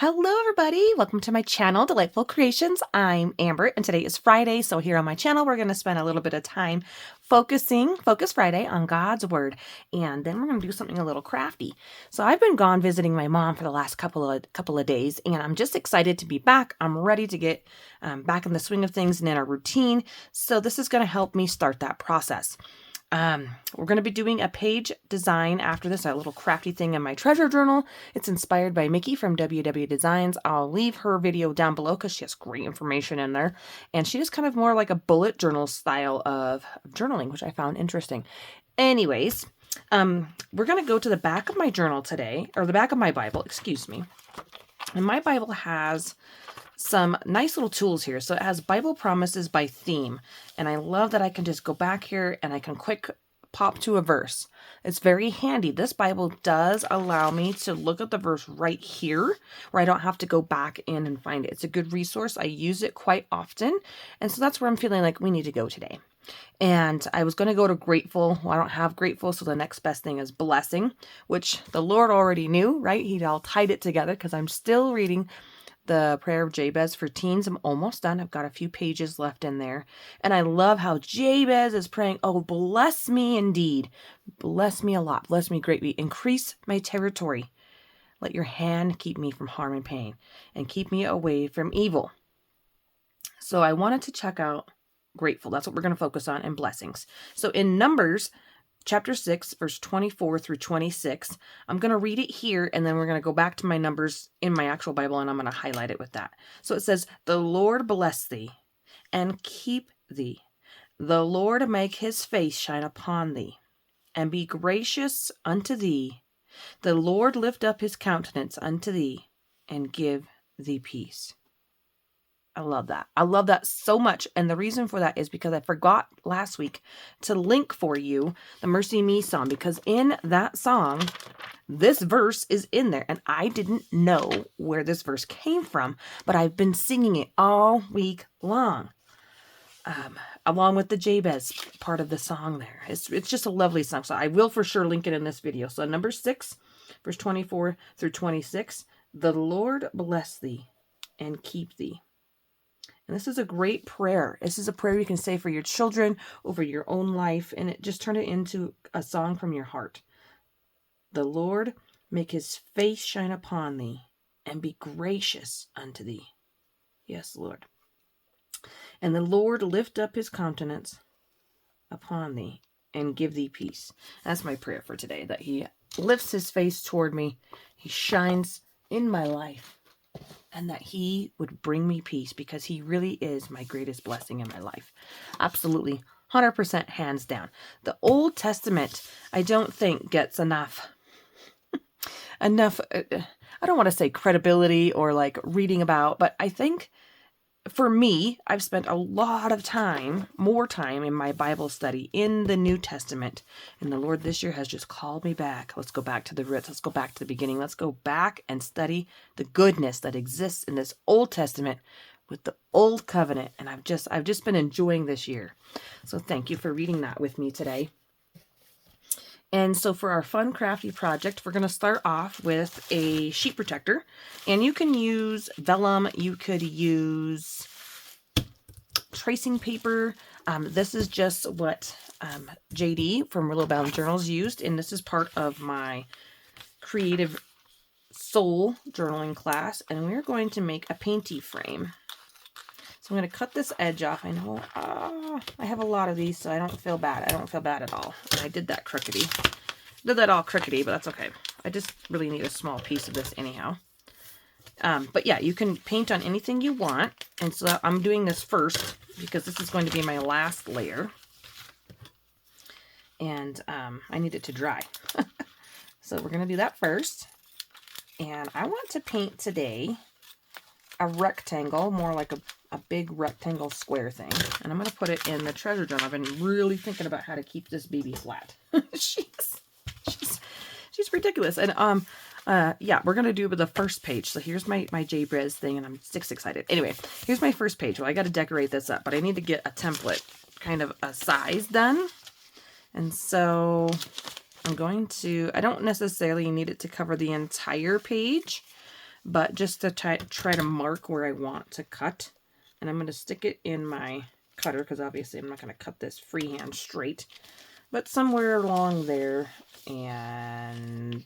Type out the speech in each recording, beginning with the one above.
Hello everybody, welcome to my channel, Delightful Creations. I'm Amber and today is Friday, so here on my channel we're going to spend a little bit of time Focus Friday on God's Word, and then we're going to do something a little crafty. So I've been gone visiting my mom for the last couple of days, and I'm just excited to be back. I'm ready to get back in the swing of things and in a routine, so this is going to help me start that process. We're going to be doing a page design after this, a little crafty thing in my treasure journal. It's inspired by Mickey from WW Designs. I'll leave her video down below because she has great information in there. And she is kind of more like a bullet journal style of journaling, which I found interesting. Anyways, we're going to go to the back of my journal today, or the back of my Bible, excuse me. And my Bible has some nice little tools here. So it has Bible promises by theme. And I love that I can just go back here and I can quick pop to a verse. It's very handy. This Bible does allow me to look at the verse right here where I don't have to go back in and find it. It's a good resource. I use it quite often. And so that's where I'm feeling like we need to go today. And I was going to go to grateful. Well, I don't have grateful, so the next best thing is blessing, which the Lord already knew, right? He'd all tied it together because I'm still reading the prayer of Jabez for teens. I'm almost done. I've got a few pages left in there. And I love how Jabez is praying, oh, bless me indeed. Bless me a lot. Bless me greatly. Increase my territory. Let your hand keep me from harm and pain and keep me away from evil. So I wanted to check out grateful. That's what we're going to focus on, and blessings. So in Numbers chapter 6, verse 24 through 26. I'm going to read it here, and then we're going to go back to my numbers in my actual Bible, and I'm going to highlight it with that. So it says, the Lord bless thee and keep thee. The Lord make his face shine upon thee and be gracious unto thee. The Lord lift up his countenance unto thee and give thee peace. I love that. I love that so much. And the reason for that is because I forgot last week to link for you the Mercy Me song, because in that song, this verse is in there. And I didn't know where this verse came from, but I've been singing it all week long, along with the Jabez part of the song there. It's just a lovely song. So I will for sure link it in this video. So number 6, verse 24 through 26, the Lord bless thee and keep thee. And this is a great prayer. This is a prayer you can say for your children, over your own life, and just turn it into a song from your heart. The Lord make his face shine upon thee and be gracious unto thee. Yes, Lord. And the Lord lift up his countenance upon thee and give thee peace. That's my prayer for today, that he lifts his face toward me. He shines in my life. And that he would bring me peace, because he really is my greatest blessing in my life. Absolutely, 100% hands down. The Old Testament, I don't think gets enough, I don't want to say credibility or like reading about, but I think for me, I've spent a lot of time, more time in my Bible study in the New Testament. And the Lord this year has just called me back. Let's go back to the roots. Let's go back to the beginning. Let's go back and study the goodness that exists in this Old Testament with the Old Covenant. And I've just been enjoying this year. So thank you for reading that with me today. And so for our fun crafty project, we're going to start off with a sheet protector. And you can use vellum. You could use tracing paper. This is just what JD from Willow Bound Journals used. And this is part of my Creative Soul journaling class. And we're going to make a painty frame. So I'm going to cut this edge off. I know I have a lot of these, so I don't feel bad. I don't feel bad at all. And I did that crookedy. Did that all crookedy, but that's okay. I just really need a small piece of this anyhow. But yeah, you can paint on anything you want. And so I'm doing this first because this is going to be my last layer. And I need it to dry. So we're going to do that first. And I want to paint today a rectangle, more like a big rectangle square thing. And I'm going to put it in the treasure journal. I've been really thinking about how to keep this baby flat. she's ridiculous. And yeah, we're going to do the first page. So here's my Jabez thing, and I'm just excited. Anyway, here's my first page. Well, I got to decorate this up, but I need to get a template, kind of a size done. And so I'm going to, I don't necessarily need it to cover the entire page, but just to try to mark where I want to cut. And I'm going to stick it in my cutter because obviously I'm not going to cut this freehand straight, but somewhere along there and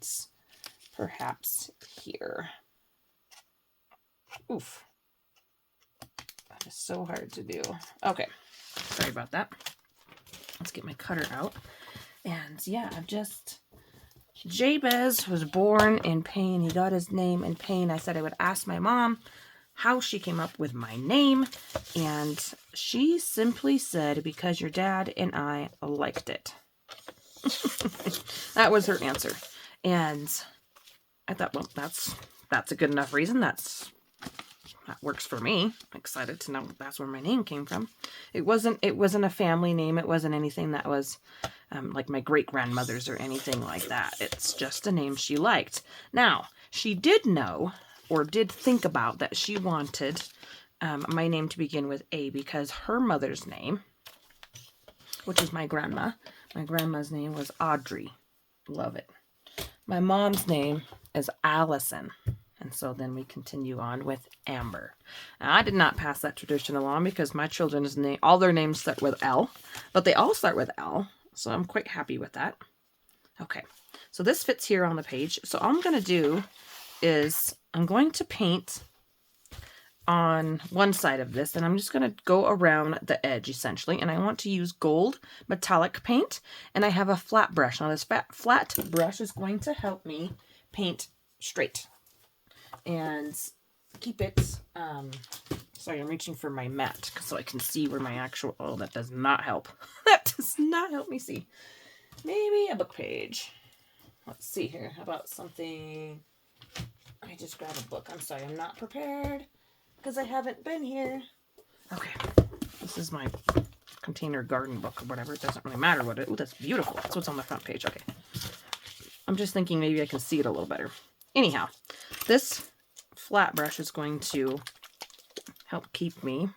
perhaps here. Oof. That is so hard to do. Okay. Sorry about that. Let's get my cutter out. And yeah, Jabez was born in pain. He got his name in pain. I said I would ask my mom how she came up with my name. And she simply said, because your dad and I liked it. That was her answer. And I thought, well, that's a good enough reason. That works for me. I'm excited to know that's where my name came from. It wasn't a family name. It wasn't anything that was like my great-grandmother's or anything like that. It's just a name she liked. Now, she did know or did think about that she wanted my name to begin with A because her mother's name, which is my grandma's name was Audrey. Love it. My mom's name is Allison. And so then we continue on with Amber. Now, I did not pass that tradition along because my children's name, all their names start with L, but they all start with L. So I'm quite happy with that. Okay, so this fits here on the page. So all I'm going to do is I'm going to paint on one side of this, and I'm just going to go around the edge essentially. And I want to use gold metallic paint, and I have a flat brush. Now this flat brush is going to help me paint straight and keep it, sorry, I'm reaching for my mat so I can see where my actual, oh, that does not help. That does not help me see. Maybe a book page. Let's see here. How about something, I just grabbed a book. I'm sorry, I'm not prepared because I haven't been here. Okay, this is my container garden book or whatever. It doesn't really matter what it, oh, that's beautiful. That's what's on the front page. Okay. I'm just thinking maybe I can see it a little better. Anyhow, this flat brush is going to help keep me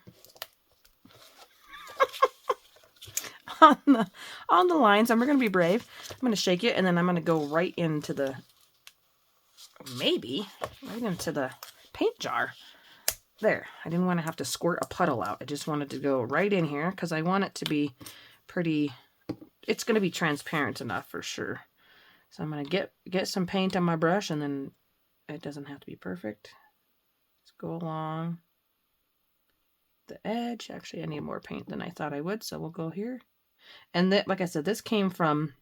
on the lines. And we're going to be brave. I'm going to shake it, and then I'm going to go right into the, maybe, right into the paint jar. There. I didn't want to have to squirt a puddle out. I just wanted to go right in here because I want it to be pretty, it's going to be transparent enough for sure. So I'm going to get some paint on my brush, and then it doesn't have to be perfect. Let's go along the edge. Actually, I need more paint than I thought I would, so we'll go here. And that, like I said, this came from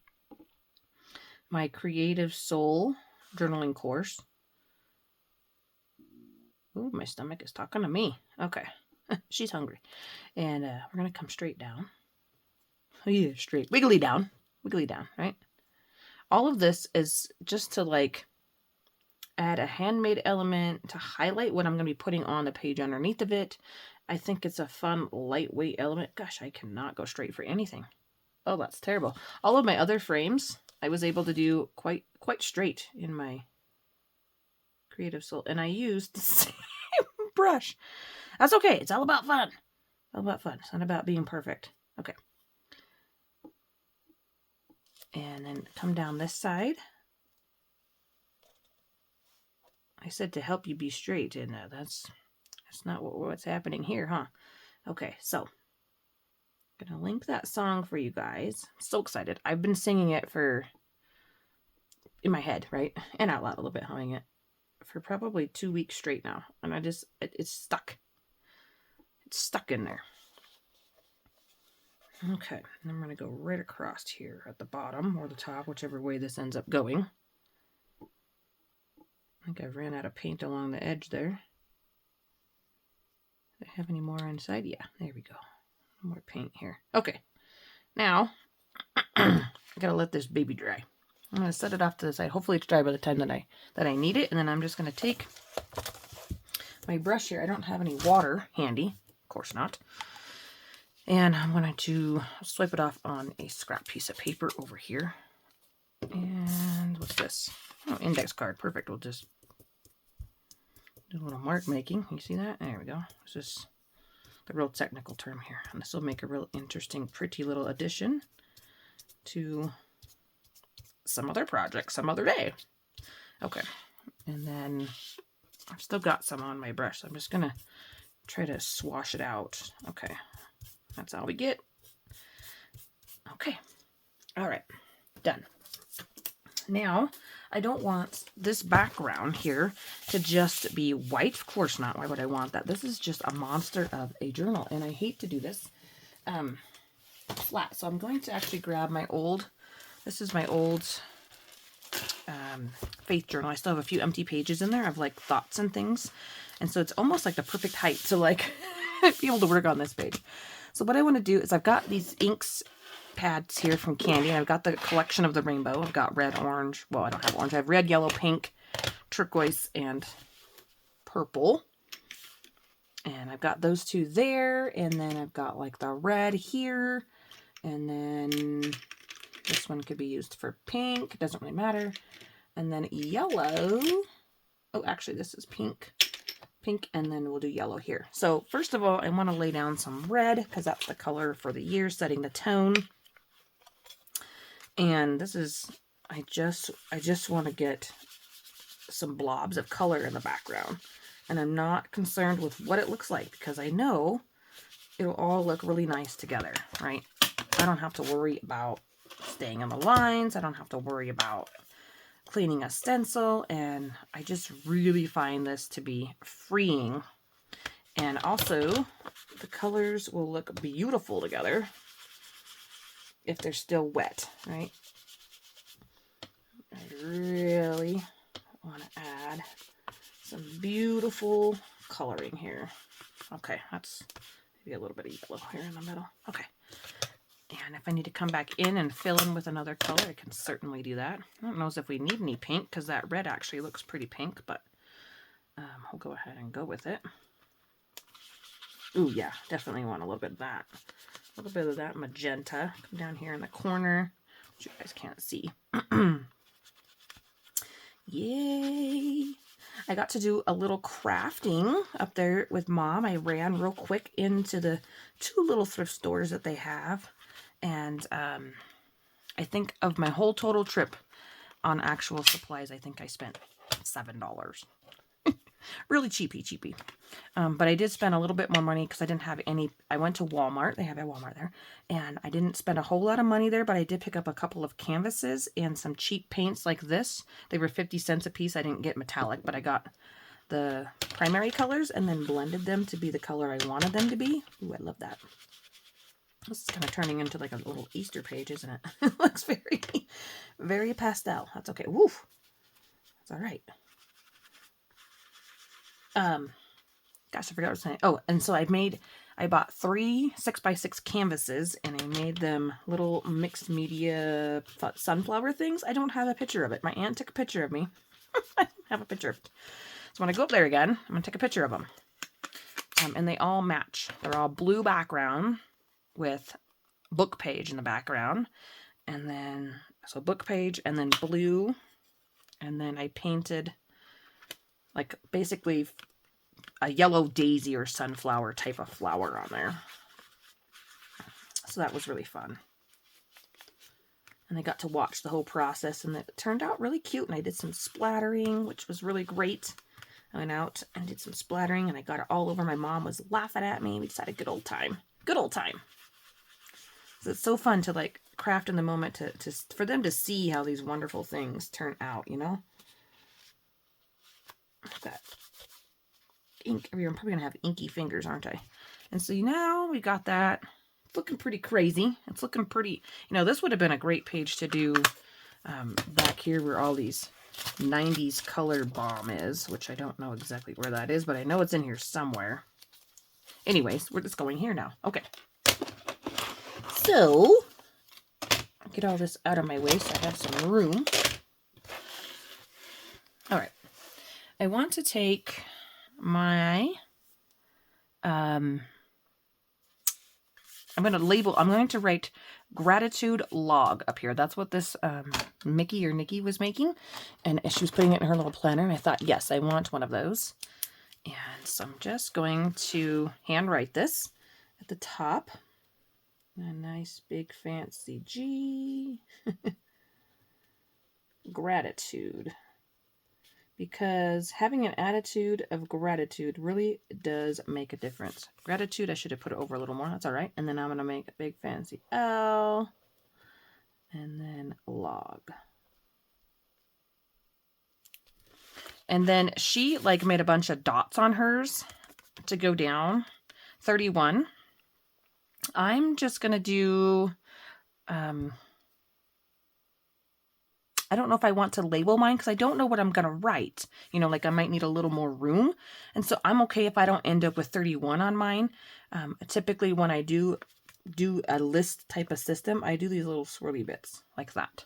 my Creative Soul journaling course. Ooh, my stomach is talking to me. Okay. She's hungry. And we're going to come straight down. Oh, yeah, straight. Wiggly down. Wiggly down, right? All of this is just to like add a handmade element to highlight what I'm going to be putting on the page underneath of it. I think it's a fun, lightweight element. Gosh, I cannot go straight for anything. Oh, that's terrible. All of my other frames, I was able to do quite straight in my Creative Soul. And I used the same brush. That's okay. It's all about fun. All about fun. It's not about being perfect. Okay. And then come down this side. I said to help you be straight, and that's not what's happening here, huh? Okay, so I'm gonna link that song for you guys. I'm so excited. I've been singing it in my head, right? And out loud a little bit, humming it for probably 2 weeks straight now. And it's stuck. It's stuck in there. Okay, and I'm going to go right across here at the bottom or the top, whichever way this ends up going. I think I ran out of paint along the edge there. Do I have any more inside? Yeah, there we go. More paint here. Okay, now I gotta let this baby dry. I'm gonna set it off to the side. Hopefully it's dry by the time that I need it, and then I'm just gonna take my brush here. I don't have any water handy, of course not. And I'm going to swipe it off on a scrap piece of paper over here. And what's this? Oh, index card. Perfect. We'll just do a little mark making. You see that? There we go. This is the real technical term here. And this will make a real interesting, pretty little addition to some other project, some other day. Okay. And then I've still got some on my brush, so I'm just gonna try to swash it out. Okay, that's all we get. Okay, all right, done. Now, I don't want this background here to just be white. Of course not. Why would I want that? This is just a monster of a journal, and I hate to do this flat. So I'm going to actually grab my old, this is my old faith journal. I still have a few empty pages in there of like thoughts and things. And so it's almost like the perfect height to like be able to work on this page. So what I want to do is I've got these inks pads here from Candy. And I've got the collection of the rainbow. I've got red, orange. Well, I don't have orange. I have red, yellow, pink, turquoise, and purple. And I've got those two there. And then I've got like the red here. And then this one could be used for pink. It doesn't really matter. And then yellow. Oh, actually, this is pink. Pink, and then we'll do yellow here. So first of all, I want to lay down some red because that's the color for the year, setting the tone. And this is, I just want to get some blobs of color in the background. And I'm not concerned with what it looks like because I know it'll all look really nice together, right? I don't have to worry about staying on the lines. I don't have to worry about cleaning a stencil. And I just really find this to be freeing. And also, the colors will look beautiful together if they're still wet, right? I really want to add some beautiful coloring here. Okay, that's maybe a little bit of yellow here in the middle. Okay. And if I need to come back in and fill in with another color, I can certainly do that. I don't know if we need any pink because that red actually looks pretty pink, but we'll go ahead and go with it. Ooh, yeah, definitely want a little bit of that. A little bit of that magenta. Come down here in the corner, which you guys can't see. Yay! I got to do a little crafting up there with Mom. I ran real quick into the 2 little thrift stores that they have. And I think of my whole total trip on actual supplies, I think I spent $7. Really cheapy. But I did spend a little bit more money because I didn't have any. I went to Walmart. They have a Walmart there. And I didn't spend a whole lot of money there, but I did pick up a couple of canvases and some cheap paints like this. They were 50 cents a piece. I didn't get metallic, but I got the primary colors and then blended them to be the color I wanted them to be. Ooh, I love that. This is kind of turning into like a little Easter page, isn't it? It looks very, very pastel. That's okay. Woof. That's all right. Gosh, I forgot what I was saying. Oh, and so I bought 3 6x6 canvases and I made them little mixed media sunflower things. I don't have a picture of it. My aunt took a picture of me. I don't have a picture of it. So when I go up there again, I'm going to take a picture of them. And they all match. They're all blue background with book page in the background. And then, so book page and then blue. And then I painted like basically a yellow daisy or sunflower type of flower on there. So that was really fun. And I got to watch the whole process and it turned out really cute. And I did some splattering, which was really great. I went out and did some splattering and I got it all over. My mom was laughing at me. We just had a good old time. Good old time. So it's so fun to like craft in the moment to for them to see how these wonderful things turn out, you know? That ink. I'm probably going to have inky fingers, aren't I? And so now we got that. It's looking pretty crazy. It's looking pretty, you know, this would have been a great page to do back here where all these 90s color bomb is, which I don't know exactly where that is, but I know it's in here somewhere. Anyways, we're just going here now. Okay. So, I'll get all this out of my way so I have some room. All right. I want to take my, I'm going to write gratitude log up here. That's what this Mickey or Nikki was making. And she was putting it in her little planner. And I thought, yes, I want one of those. And so I'm just going to handwrite this at the top. A nice big fancy G. Gratitude. because having an attitude of gratitude really does make a difference. Gratitude, I should have put it over a little more. That's all right. And then I'm going to make a big fancy L and then log. And then she like made a bunch of dots on hers to go down. 31. I'm just going to do, I don't know if I want to label mine because I don't know what I'm going to write. You know, like I might need a little more room. And so I'm okay if I don't end up with 31 on mine. Typically when I do a list type of system, I do these little swirly bits like that.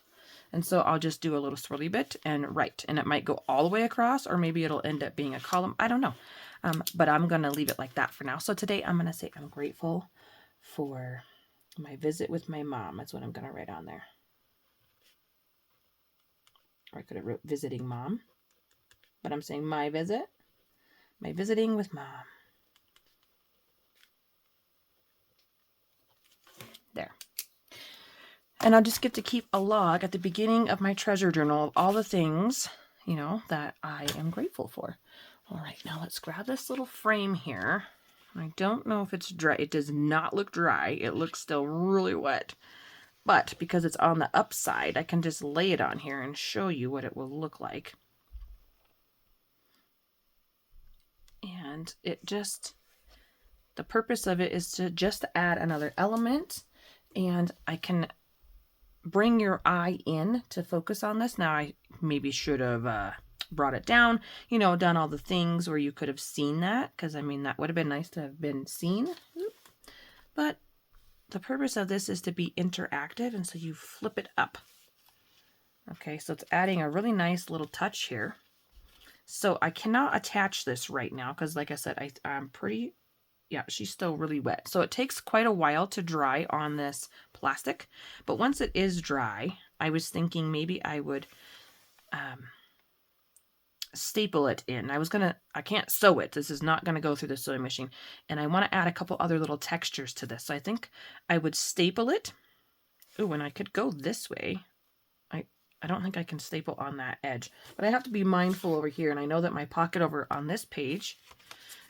And so I'll just do a little swirly bit and write. And it might go all the way across, or maybe it'll end up being a column. I don't know. But I'm going to leave it like that for now. So today I'm going to say I'm grateful for my visit with my mom. That's what I'm going to write on there. Or I could have wrote visiting mom. But I'm saying my visit. My visiting with mom. There. And I'll just get to keep a log at the beginning of my treasure journal of all the things, you know, that I am grateful for. All right, now let's grab this little frame here. I don't know if it's dry. It does not look dry. It looks still really wet. But because it's on the upside, I can just lay it on here and show you what it will look like. And it just, the purpose of it is to just add another element, and I can bring your eye in to focus on this. Now I maybe should have brought it down, you know, done all the things where you could have seen that, because I mean that would have been nice to have been seen. But the purpose of this is to be interactive, and so you flip it up. Okay, so it's adding a really nice little touch here. So I cannot attach this right now because, like I said, I'm pretty, yeah, she's still really wet. So it takes quite a while to dry on this plastic. But once it is dry, I was thinking maybe I would staple it in. I can't sew it. This is not going to go through the sewing machine. And I want to add a couple other little textures to this. So I think I would staple it. Ooh, and I could go this way. I don't think I can staple on that edge, but I have to be mindful over here. And I know that my pocket over on this page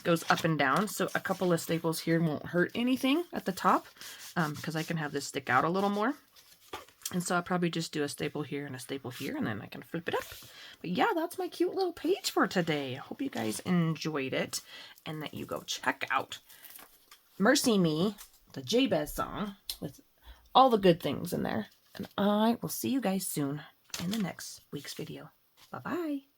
goes up and down. So a couple of staples here won't hurt anything at the top, because I can have this stick out a little more. And so I'll probably just do a staple here and a staple here, and then I can flip it up. But yeah, that's my cute little page for today. I hope you guys enjoyed it and that you go check out Mercy Me, the Jabez song, with all the good things in there. And I will see you guys soon in the next week's video. Bye-bye.